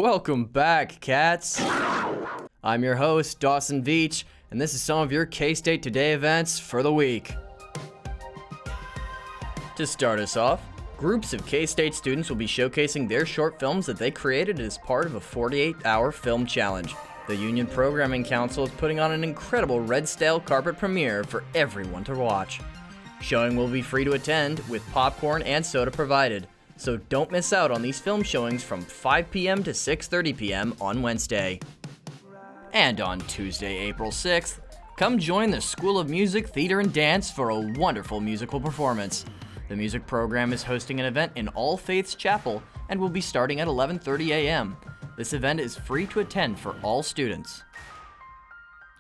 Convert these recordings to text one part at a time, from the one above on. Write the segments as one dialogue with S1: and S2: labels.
S1: Welcome back, cats. I'm your host, Dawson Veach, and this is some of your K-State Today events for the week. To start us off, groups of K-State students will be showcasing their short films that they created as part of a 48-hour film challenge. The Union Programming Council is putting on an incredible red stale carpet premiere for everyone to watch. Showing will be free to attend, with popcorn and soda provided. So don't miss out on these film showings from 5 p.m. to 6:30 p.m. on Wednesday. And on Tuesday, April 6th, come join the School of Music, Theater, and Dance for a wonderful musical performance. The music program is hosting an event in All Faiths Chapel and will be starting at 11:30 a.m. This event is free to attend for all students.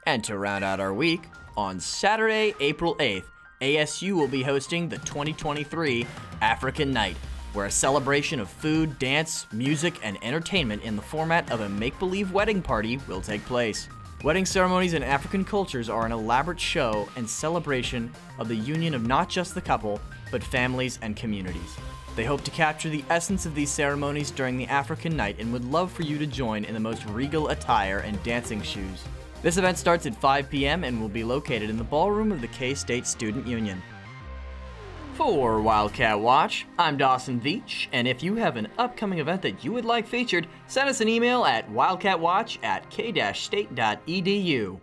S1: And to round out our week, on Saturday, April 8th, ASU will be hosting the 2023 African Night, where a celebration of food, dance, music, and entertainment in the format of a make-believe wedding party will take place. Wedding ceremonies in African cultures are an elaborate show and celebration of the union of not just the couple, but families and communities. They hope to capture the essence of these ceremonies during the African Night and would love for you to join in the most regal attire and dancing shoes. This event starts at 5 p.m. and will be located in the ballroom of the K-State Student Union. For Wildcat Watch, I'm Dawson Veach, and if you have an upcoming event that you would like featured, send us an email at wildcatwatch@k-state.edu.